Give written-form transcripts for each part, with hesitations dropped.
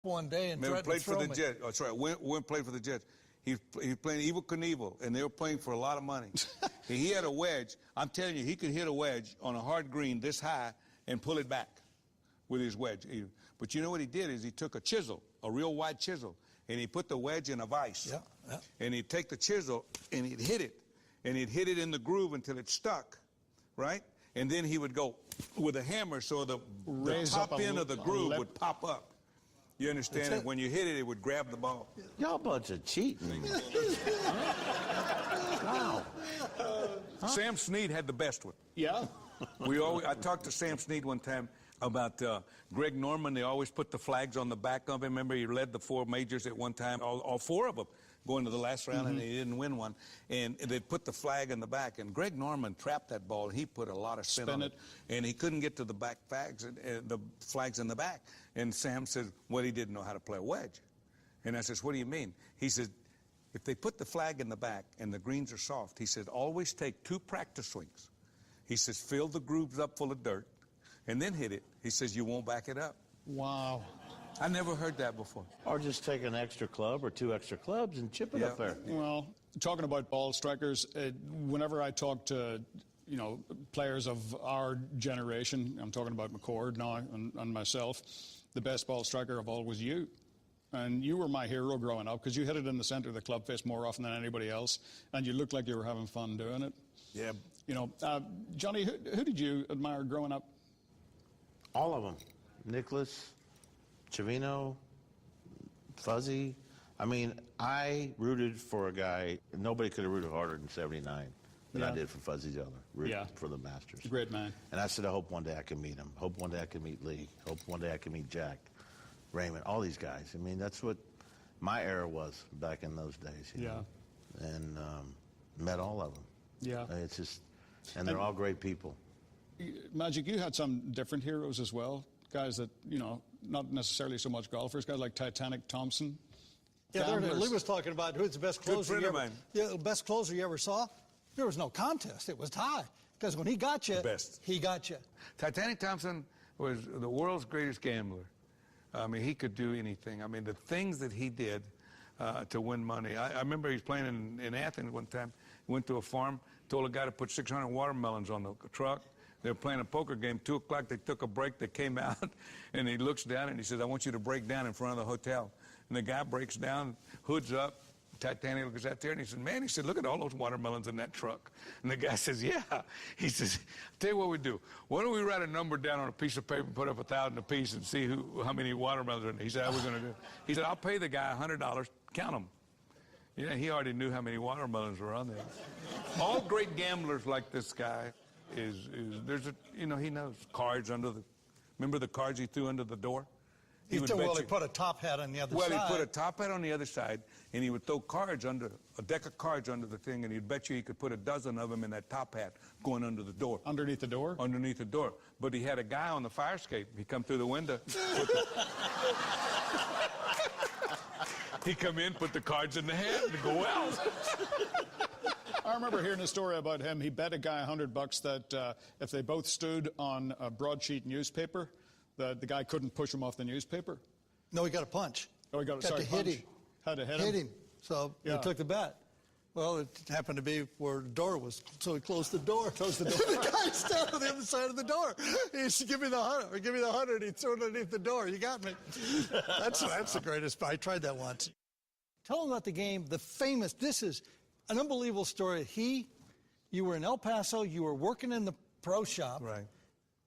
one day and threatened played to throw for the me. Jets. Oh, that's right. Went played for the Jets. He was playing Evel Knievel, and they were playing for a lot of money. He had a wedge. I'm telling you, he could hit a wedge on a hard green this high and pull it back with his wedge. But you know what he did is he took a chisel, a real wide chisel, and he put the wedge in a vise. Yeah. And he'd take the chisel and he'd hit it. And he'd hit it in the groove until it stuck, right? And then he would go with a hammer so the top end of the groove would pop up. You understand? And when you hit it, it would grab the ball. Y'all bunch of cheating. Wow. Sam Snead had the best one. Yeah? I talked to Sam Snead one time about Greg Norman. They always put the flags on the back of him. Remember, he led the 4 majors at one time, all 4 of them, going to the last round, and he didn't win one. And they'd put the flag in the back. And Greg Norman trapped that ball. He put a lot of spin on it. And he couldn't get to the back flags, the flags in the back. And Sam said, well, he didn't know how to play a wedge. And I says, what do you mean? He said, if they put the flag in the back and the greens are soft, he said, always take 2 practice swings. He says, fill the grooves up full of dirt and then hit it. He says, you won't back it up. Wow. I never heard that before. Or just take an extra club or 2 extra clubs and chip it up there. Well, talking about ball strikers, whenever I talk to, players of our generation, I'm talking about McCord now and myself, the best ball striker of all was you. And you were my hero growing up because you hit it in the center of the club face more often than anybody else, and you looked like you were having fun doing it. Yeah. Johnny, who did you admire growing up? All of them. Nicholas, Chavino, Fuzzy. I mean, I rooted for a guy, nobody could have rooted harder than 79 than I did for Fuzzy Zoeller, for the Masters. Great man. And I said, I hope one day I can meet him. Hope one day I can meet Lee. Hope one day I can meet Jack, Raymond, all these guys. I mean, that's what my era was back in those days. You know? And met all of them. Yeah. It's just, and they're all great people. Magic, you had some different heroes as well. Guys that, not necessarily so much golfers, guys like Titanic Thompson. Yeah, Lee was talking about who's the best closer Good friend of mine. Yeah, the best closer you ever saw. There was no contest. It was tie. Because when he got you, he got you. Titanic Thompson was the world's greatest gambler. I mean, he could do anything. I mean, the things that he did to win money. I remember he was playing in Athens one time. He went to a farm, told a guy to put 600 watermelons on the truck. They were playing a poker game. 2 o'clock, they took a break. They came out, and he looks down, and he says, I want you to break down in front of the hotel. And the guy breaks down, hoods up. Titanic looks out there, and he said, man, he said, look at all those watermelons in that truck. And the guy says, yeah. He says, tell you what we do. Why don't we write a number down on a piece of paper and put up 1,000 apiece and see how many watermelons are in there. He said, how are we going to do it? He said, I'll pay the guy $100, count them. Yeah, he already knew how many watermelons were on there. All great gamblers like this guy there's a, he knows cards under the, remember the cards he threw under the door? He put a top hat on the other side. Well, he put a top hat on the other side, and he would throw cards under, a deck of cards under the thing, and he'd bet you he could put a dozen of them in that top hat going under the door. Underneath the door? Underneath the door. But he had a guy on the fire escape. He come through the window. He come in, put the cards in the hat, and go out. I remember hearing a story about him. He bet a guy $100 that if they both stood on a broadsheet newspaper, the guy couldn't push him off the newspaper. No, he got a punch. Oh, he got to hit him. Had to hit him. So he took the bet. Well, it happened to be where the door was, so he closed the door. Closed the door. The guy stood on the other side of the door. He said, give me the 100, or give me the 100. He threw it underneath the door. You got me. That's the greatest. I tried that once. Tell him about the game, this is an unbelievable story. You were in El Paso, you were working in the pro shop. Right.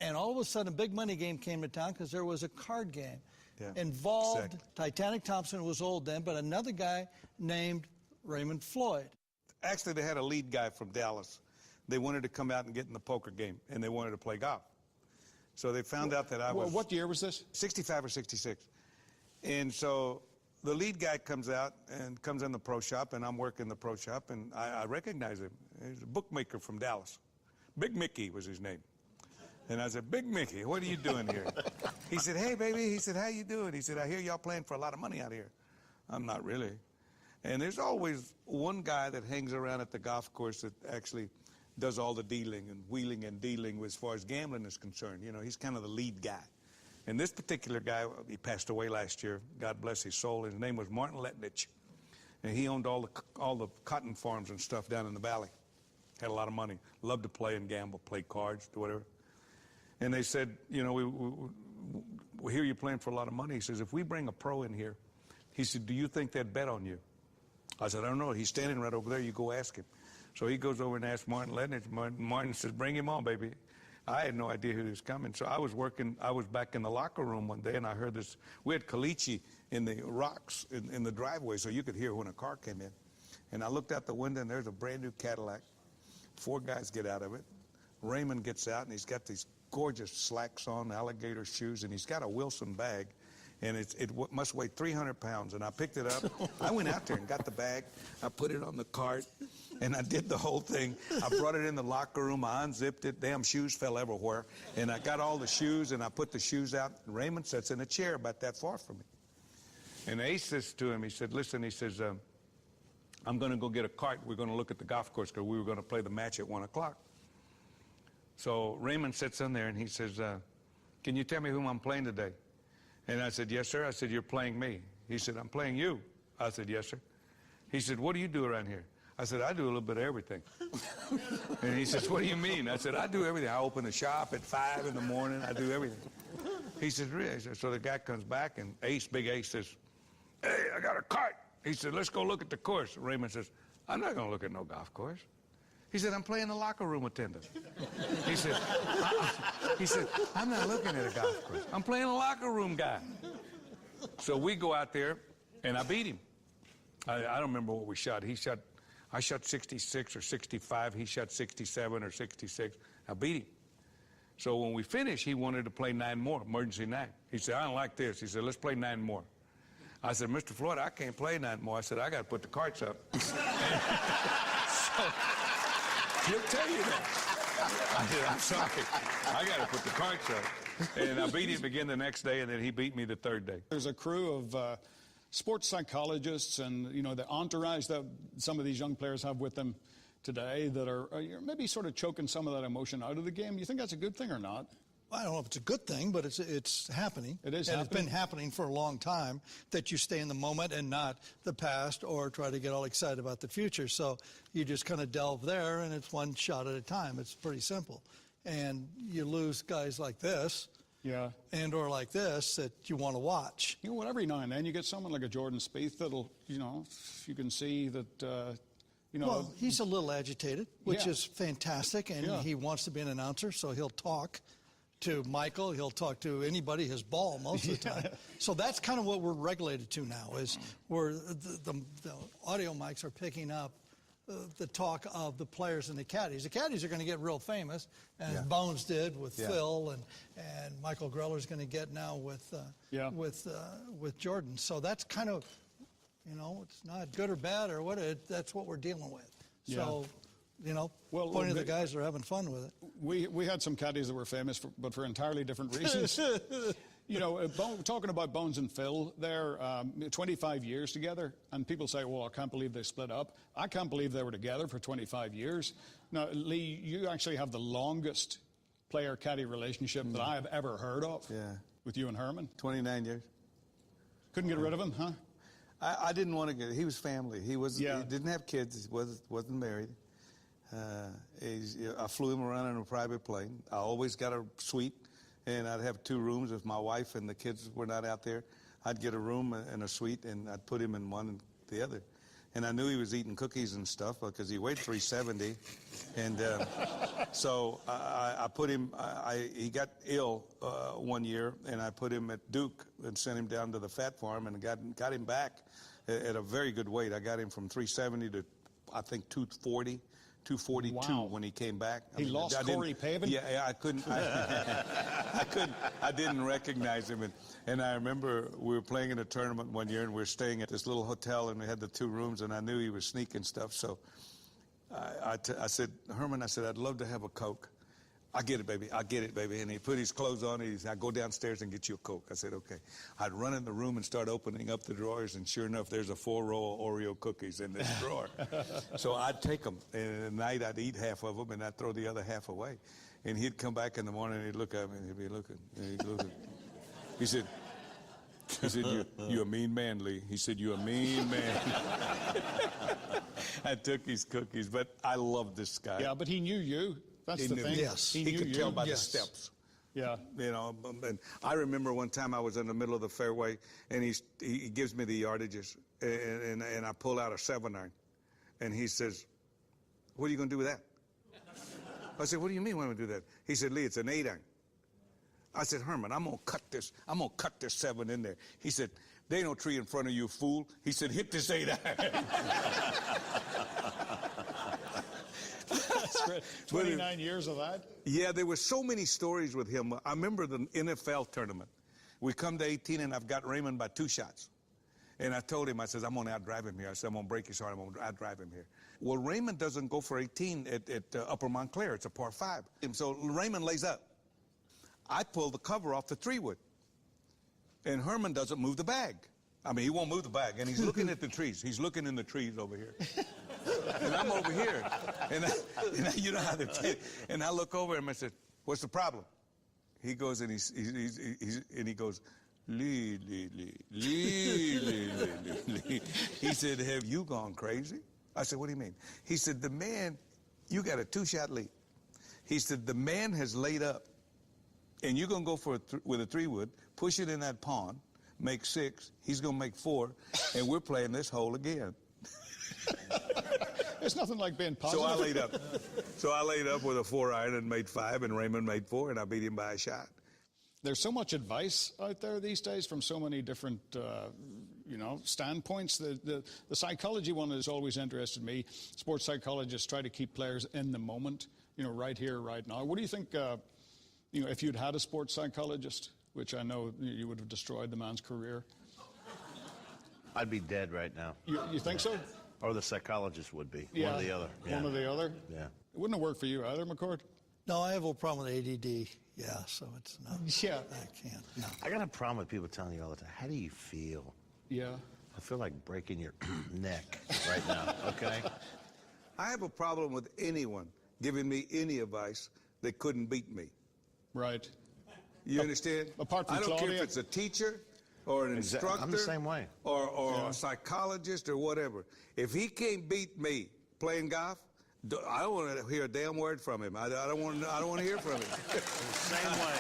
And all of a sudden, a big money game came to town because there was a card game. Yeah. Involved, Titanic Thompson was old then, but another guy named Raymond Floyd. Actually, they had a lead guy from Dallas. They wanted to come out and get in the poker game, and they wanted to play golf. So they found out that I was... What year was this? 65 or 66. And so the lead guy comes out and comes in the pro shop, and I'm working the pro shop, and I recognize him. He's a bookmaker from Dallas. Big Mickey was his name. And I said, Big Mickey, what are you doing here? He said, hey, baby. He said, how you doing? He said, I hear y'all playing for a lot of money out here. I'm not really. And there's always one guy that hangs around at the golf course that actually does all the dealing and wheeling and dealing as far as gambling is concerned. He's kind of the lead guy. And this particular guy, he passed away last year. God bless his soul. His name was Martin Letnich. And he owned all the cotton farms and stuff down in the valley. Had a lot of money. Loved to play and gamble, play cards, do whatever. And they said, you know, we hear you playing for a lot of money. He says, if we bring a pro in here, he said, do you think they'd bet on you? I said, I don't know. He's standing right over there. You go ask him. So he goes over and asks Martin Letnich. Martin says, bring him on, baby. I had no idea who was coming. So I was back in the locker room one day, and I heard this. We had caliche in the rocks in the driveway, so you could hear when a car came in. And I looked out the window, and there's a brand new Cadillac. 4 guys get out of it. Raymond gets out, and he's got these gorgeous slacks on, alligator shoes, and he's got a Wilson bag. And it must weigh 300 pounds. And I picked it up. I went out there and got the bag. I put it on the cart, and I did the whole thing. I brought it in the locker room. I unzipped it. Damn shoes fell everywhere. And I got all the shoes, and I put the shoes out. Raymond sits in a chair about that far from me. And Ace says to him, he said, listen, he says, I'm going to go get a cart. We're going to look at the golf course because we were going to play the match at 1 o'clock. So Raymond sits in there, and he says, can you tell me whom I'm playing today? And I said, yes, sir. I said, you're playing me. He said, I'm playing you. I said, yes, sir. He said, what do you do around here? I said, I do a little bit of everything. And he says, what do you mean? I said, I do everything. I open the shop at 5 in the morning. I do everything. He says, really? So the guy comes back, and Big Ace says, hey, I got a cart. He said, let's go look at the course. Raymond says, I'm not going to look at no golf course. He said, I'm playing the locker room attendant. He said, I'm not looking at a golf course. I'm playing a locker room guy. So we go out there, and I beat him. I don't remember what we shot. I shot 66 or 65. He shot 67 or 66. I beat him. So when we finished, he wanted to play 9 more, emergency 9. He said, I don't like this. He said, let's play 9 more. I said, Mr. Floyd, I can't play 9 more. I said, I got to put the carts up. So, he'll tell you that. I said, I'm sorry. I got to put the carts up. And I beat him again the next day, and then he beat me the 3rd day. There's a crew of sports psychologists and, you know, the entourage that some of these young players have with them today that are maybe sort of choking some of that emotion out of the game. You think that's a good thing or not? I don't know if it's a good thing, but it's happening. It is and happening. It's been happening for a long time, that you stay in the moment and not the past or try to get all excited about the future. So you just kind of delve there, and it's one shot at a time. It's pretty simple. And you lose guys like this, yeah, and or like this that you want to watch. You know what, every now and then you get someone like a Jordan Spieth that'll, you know, you can see that, you know. Well, he's a little agitated, which Yeah. is fantastic, and Yeah. he wants to be an announcer, so he'll talk to Michael, he'll talk to anybody, his ball most of the time. So that's kind of what we're regulated to now, is where the audio mics are picking up the talk of the players and the caddies. The caddies are going to get real famous, as Bones did with Phil, and Michael Greller's going to get now with Jordan. So that's kind of, you know, it's not good or bad or what, that's what we're dealing with. So, you know, point of the guys are having fun with it. We had some caddies that were famous, but for entirely different reasons. You know, talking about Bones and Phil, they're 25 years together, and people say, well, I can't believe they split up. I can't believe they were together for 25 years. Now, Lee, you actually have the longest player-caddy relationship that I have ever heard of with you and Herman. 29 years. Couldn't get rid of him, huh? I didn't want to get it. He was family. He didn't have kids. He wasn't married. I flew him around in a private plane. I always got a suite, and I'd have 2 rooms. If my wife and the kids were not out there, I'd get a room and a suite, and I'd put him in one and the other. And I knew he was eating cookies and stuff because he weighed 370. And so I put him, he got ill one year, and I put him at Duke and sent him down to the fat farm and got him back at a very good weight. I got him from 370 to, I think, 240. 242 when he came back. He lost Corey Pavin? Yeah, I couldn't. I didn't recognize him. And I remember we were playing in a tournament one year, and we were staying at this little hotel, and we had the 2 rooms, and I knew he was sneaking stuff. So I said, Herman, I said, I'd love to have a Coke. I get it, baby. I get it, baby. And he put his clothes on. He said, I'll go downstairs and get you a Coke. I said, okay. I'd run in the room and start opening up the drawers, and sure enough, there's a 4-row of Oreo cookies in this drawer. So I'd take them, and at night I'd eat half of them, and I'd throw the other half away. And he'd come back in the morning, and he'd look at me, and he'd be looking, and he'd look at me. He said, you're a mean man, Lee. He said, you're a mean man. I took his cookies, but I love this guy. Yeah, but he knew you. That's the thing. Yes. He knew could you. tell by the Yes. steps. Yeah. You know, and I remember one time I was in the middle of the fairway, and he gives me the yardages, and I pull out a 7-iron, and he says, "What are you going to do with that?" I said, "What do you mean, what am I going to do with that?" He said, "Lee, it's an 8-iron." I said, "Herman, I'm going to cut this 7 in there." He said, "There ain't no tree in front of you, fool." He said, "Hit this 8-iron." That's great. 29 years of that. Yeah, there were so many stories with him. I remember the NFL tournament. We come to 18, and I've got Raymond by 2 shots. And I told him, I said, I'm going to outdrive him here. I said, I'm going to break his heart. I'm going to outdrive him here. Well, Raymond doesn't go for 18 at Upper Montclair. It's a par 5. And so Raymond lays up. I pull the cover off the 3-wood. And Herman doesn't move the bag. I mean, he won't move the bag. And he's looking at the trees. He's looking in the trees over here. And I'm over here. And you know how they take. And I look over him and I said, "What's the problem?" He goes and he goes, "Lee. He said, "Have you gone crazy?" I said, "What do you mean?" He said, "The man, you got a 2-shot lead." He said, "The man has laid up, and you're going to go with a 3-wood, push it in that pond, make 6, he's going to make 4, and we're playing this hole again." There's nothing like being positive. So I laid up with a 4-iron and made 5, and Raymond made 4, and I beat him by a shot. There's so much advice out there these days from so many different, standpoints. The psychology one has always interested me. Sports psychologists try to keep players in the moment, right here, right now. What do you think, if you'd had a sports psychologist, which I know you would have destroyed the man's career? I'd be dead right now. You think so? Or the psychologist would be. Yeah. One or the other. Yeah. One or the other? Yeah. It wouldn't have worked for you either, McCord? No, I have a problem with ADD. Yeah, so it's not. Yeah. I can't. No. I got a problem with people telling you all the time, how do you feel? Yeah. I feel like breaking your neck right now, okay? I have a problem with anyone giving me any advice that couldn't beat me. Right. You understand? Apart from I don't care Claudia? if it's a teacher or an instructor. I'm the same way. Or a psychologist or whatever. If he can't beat me playing golf, I don't want to hear a damn word from him. I don't want to hear from him. Same way.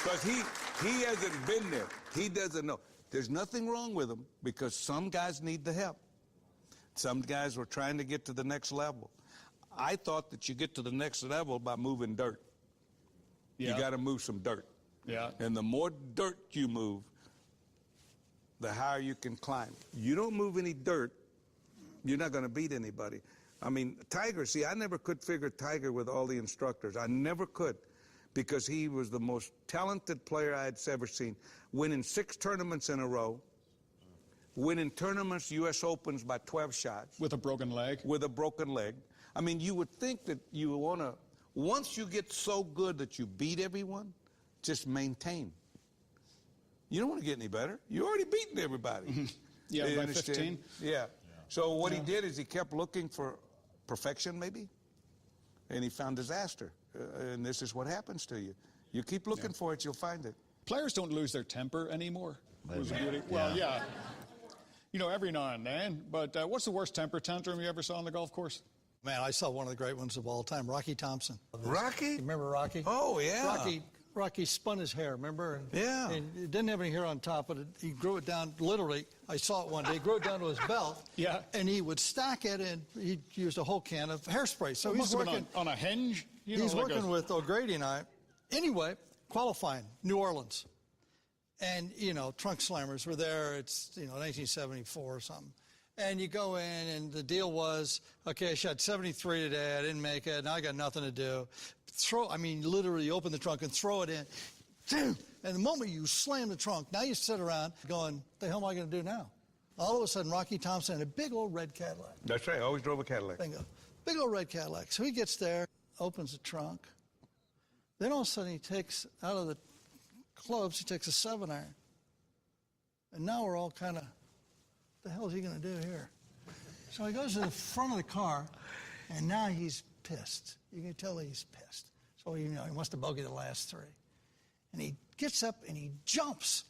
Because he hasn't been there. He doesn't know. There's nothing wrong with him because some guys need the help. Some guys were trying to get to the next level. I thought that you get to the next level by moving dirt. Yeah. You got to move some dirt. Yeah. And the more dirt you move, the higher you can climb. You don't move any dirt, you're not going to beat anybody. I mean, Tiger, see, I never could figure Tiger with all the instructors. I never could because he was the most talented player I had ever seen, winning 6 tournaments in a row, winning tournaments, U.S. Opens by 12 shots. With a broken leg? With a broken leg. I mean, you would think that you want to, once you get so good that you beat everyone, just maintain. You don't want to get any better. You're already beating everybody. Yeah, You by understand? 15. Yeah. So what he did is he kept looking for perfection, maybe, and he found disaster. And this is what happens to you. You keep looking for it, you'll find it. Players don't lose their temper anymore. Maybe. Well, yeah. Every now and then. But what's the worst temper tantrum you ever saw on the golf course? Man, I saw one of the great ones of all time, Rocky Thompson. Rocky? You remember Rocky? Oh, yeah. Rocky spun his hair, remember? And, Yeah. And it didn't have any hair on top, but he grew it down, literally. I saw it one day. He grew it down to his belt. Yeah. And he would stack it, and he used a whole can of hairspray. So he's Must have been working on a hinge? He's working with O'Grady and I. Anyway, qualifying, New Orleans. And, trunk slammers were there. It's, 1974 or something. And you go in, and the deal was, okay, I shot 73 today. I didn't make it. Now I got nothing to do. Literally open the trunk and throw it in. And the moment you slam the trunk, now you sit around going, what the hell am I going to do now? All of a sudden, Rocky Thompson had a big old red Cadillac. That's right. I always drove a Cadillac. Bingo. Big old red Cadillac. So he gets there, opens the trunk. Then all of a sudden, he takes out of the clubs, he takes a 7-iron. And now we're all kind of, what the hell is he going to do here? So he goes to the front of the car, and now he's pissed. You can tell he's pissed. So he must have bogeyed the last 3. And he gets up and he jumps